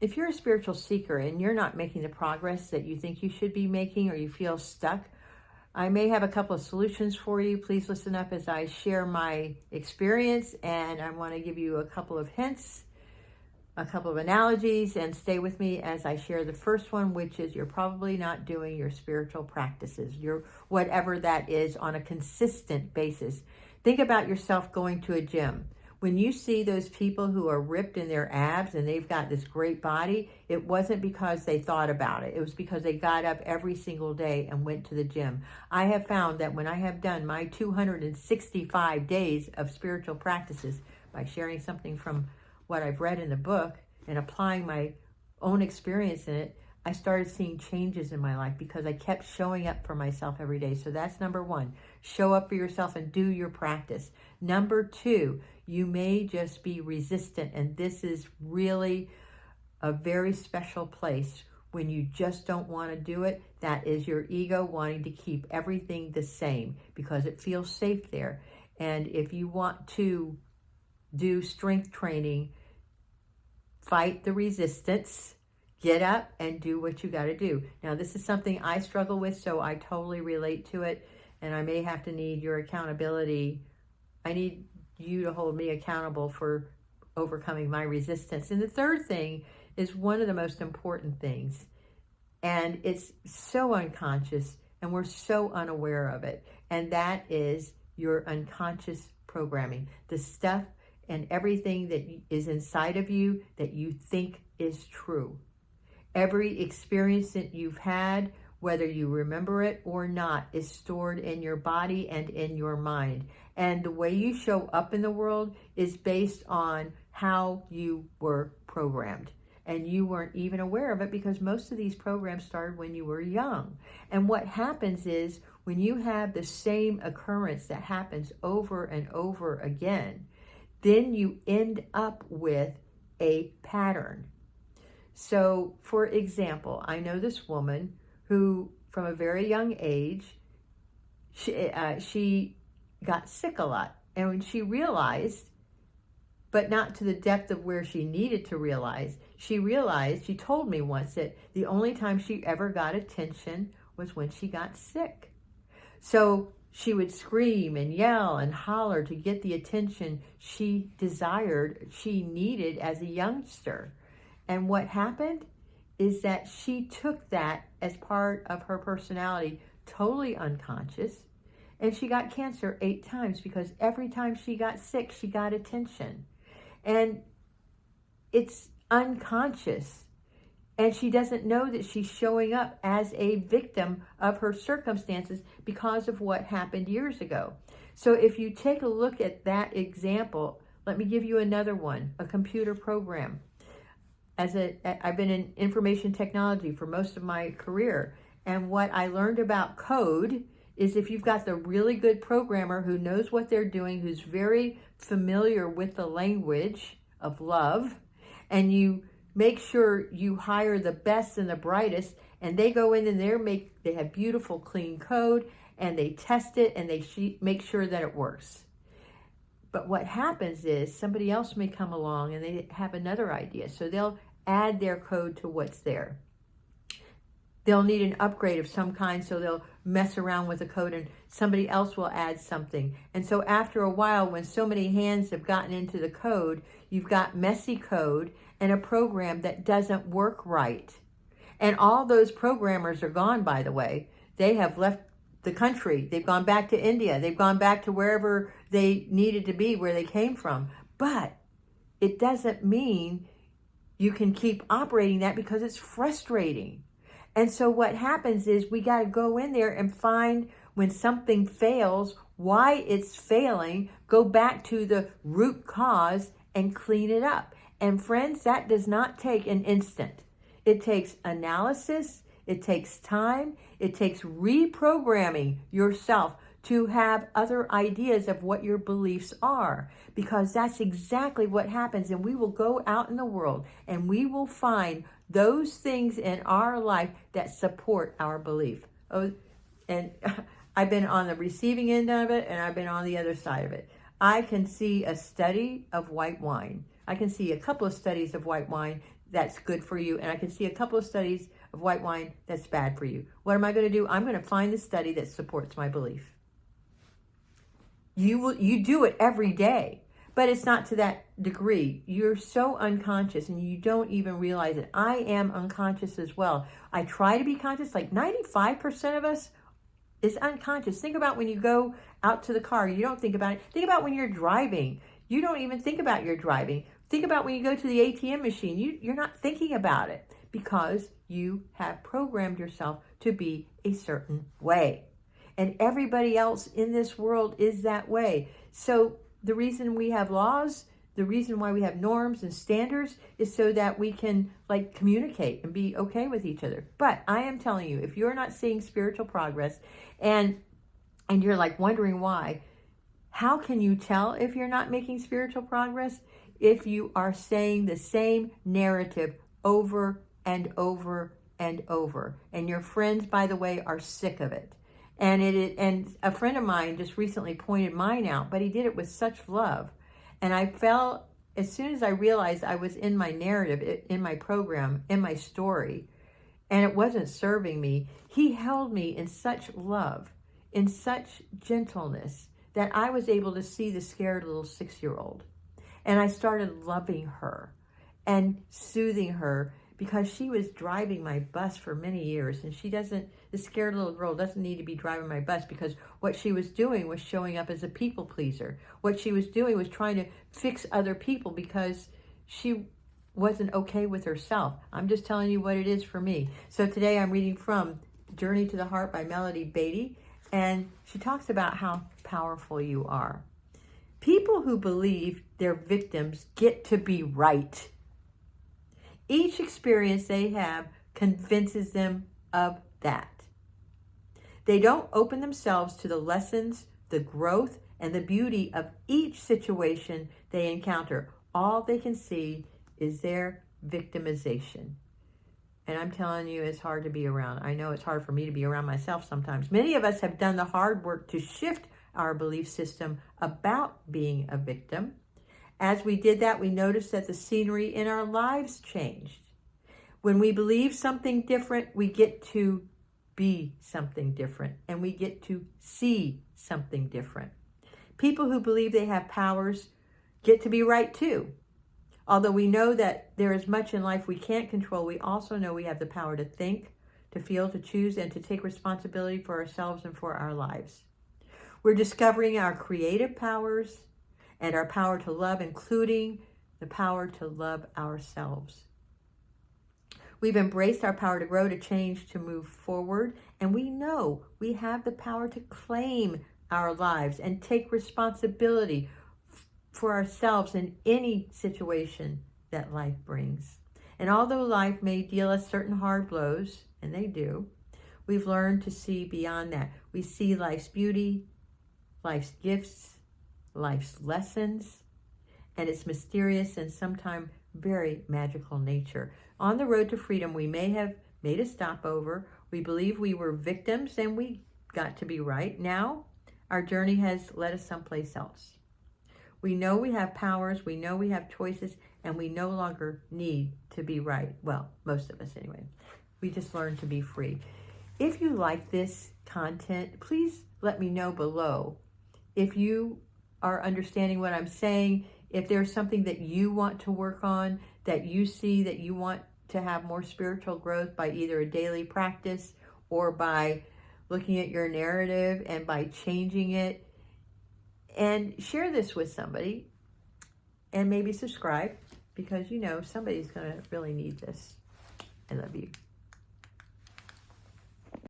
if you're a spiritual seeker and you're not making the progress that you think you should be making, or you feel stuck, I may have a couple of solutions for you. Please listen up as I share my experience, and I want to give you a couple of hints, a couple of analogies, and stay with me as I share the first one, which is you're probably not doing your spiritual practices, your whatever that is, on a consistent basis. Think about yourself going to a gym. When you see those people who are ripped in their abs and they've got this great body, it wasn't because they thought about it. It was because they got up every single day and went to the gym. I have found that when I have done my 265 days of spiritual practices, by sharing something from what I've read in the book and applying my own experience in it, I started seeing changes in my life because I kept showing up for myself every day. So that's number one. Show up for yourself and do your practice. Number two, you may just be resistant, and this is really a very special place when you just don't want to do it. That is your ego wanting to keep everything the same because it feels safe there. And if you want to do strength training, fight the resistance. Get up and do what you got to do. Now, this is something I struggle with, so I totally relate to it, and I may have to need your accountability. I need you to hold me accountable for overcoming my resistance. And the third thing is one of the most important things, and it's so unconscious, and we're so unaware of it, and that is your unconscious programming, the stuff and everything that is inside of you that you think is true. Every experience that you've had, whether you remember it or not, is stored in your body and in your mind. And the way you show up in the world is based on how you were programmed. And you weren't even aware of it because most of these programs started when you were young. And what happens is when you have the same occurrence that happens over and over again, then you end up with a pattern. So, for example, I know this woman who, from a very young age, she got sick a lot. And when she realized, but not to the depth of where she needed to realize, she told me once that the only time she ever got attention was when she got sick. So she would scream and yell and holler to get the attention she desired, she needed as a youngster. And what happened is that she took that as part of her personality, totally unconscious, and she got cancer 8 times because every time she got sick, she got attention. And it's unconscious. And she doesn't know that she's showing up as a victim of her circumstances because of what happened years ago. So if you take a look at that example, let me give you another one, a computer program. I've been in information technology for most of my career. And what I learned about code is if you've got the really good programmer who knows what they're doing, who's very familiar with the language of love, and you make sure you hire the best and the brightest, and they go in and they have beautiful, clean code, and they test it, and they make sure that it works. But what happens is somebody else may come along and they have another idea. So they'll add their code to what's there. They'll need an upgrade of some kind, so they'll mess around with the code and somebody else will add something. And so after a while, when so many hands have gotten into the code, you've got messy code and a program that doesn't work right. And all those programmers are gone, by the way. They have left the country. They've gone back to India. They've gone back to wherever they needed to be, where they came from. But it doesn't mean you can keep operating that because it's frustrating. And so what happens is we got to go in there and find when something fails, why it's failing, go back to the root cause and clean it up. And friends, that does not take an instant. It takes analysis, it takes time, it takes reprogramming yourself to have other ideas of what your beliefs are, because that's exactly what happens. And we will go out in the world and we will find those things in our life that support our belief. Oh, and I've been on the receiving end of it, and I've been on the other side of it. I can see a study of white wine. I can see a couple of studies of white wine that's good for you, and I can see a couple of studies of white wine that's bad for you. What am I going to do? I'm going to find the study that supports my belief. You do it every day, but it's not to that degree. You're so unconscious and you don't even realize it. I am unconscious as well. I try to be conscious. Like 95% of us is unconscious. Think about when you go out to the car, you don't think about it. Think about when you're driving. You don't even think about your driving. Think about when you go to the ATM machine. You're not thinking about it because you have programmed yourself to be a certain way. And everybody else in this world is that way. So the reason we have laws, the reason why we have norms and standards is so that we can communicate and be okay with each other. But I am telling you, if you're not seeing spiritual progress and you're wondering why, how can you tell if you're not making spiritual progress? If you are saying the same narrative over and over and over. And your friends, by the way, are sick of it. And a friend of mine just recently pointed mine out, but he did it with such love. And I felt, as soon as I realized I was in my narrative, in my program, in my story, and it wasn't serving me, he held me in such love, in such gentleness, that I was able to see the scared little 6-year-old. And I started loving her and soothing her, because she was driving my bus for many years, and the scared little girl doesn't need to be driving my bus, because what she was doing was showing up as a people pleaser. What she was doing was trying to fix other people because she wasn't okay with herself. I'm just telling you what it is for me. So today I'm reading from Journey to the Heart by Melody Beattie, and she talks about how powerful you are. People who believe they're victims get to be right. Each experience they have convinces them of that. They don't open themselves to the lessons, the growth, and the beauty of each situation they encounter. All they can see is their victimization. And I'm telling you, it's hard to be around. I know it's hard for me to be around myself sometimes. Many of us have done the hard work to shift our belief system about being a victim. As we did that, we noticed that the scenery in our lives changed. When we believe something different, we get to be something different, and we get to see something different. People who believe they have powers get to be right too. Although we know that there is much in life we can't control, we also know we have the power to think, to feel, to choose, and to take responsibility for ourselves and for our lives. We're discovering our creative powers and our power to love, including the power to love ourselves. We've embraced our power to grow, to change, to move forward, and we know we have the power to claim our lives and take responsibility for ourselves in any situation that life brings. And although life may deal us certain hard blows, and they do, we've learned to see beyond that. We see life's beauty, life's gifts, life's lessons, and its mysterious and sometimes very magical nature. On the road to freedom, we may have made a stopover. We believe we were victims and we got to be right. Now, our journey has led us someplace else. We know we have powers, we know we have choices, and we no longer need to be right. Well, most of us anyway. We just learned to be free. If you like this content, please let me know below. If you are understanding what I'm saying, if there's something that you want to work on, that you see that you want to have more spiritual growth by either a daily practice or by looking at your narrative and by changing it, and share this with somebody, and maybe subscribe, because somebody's going to really need this. I love you.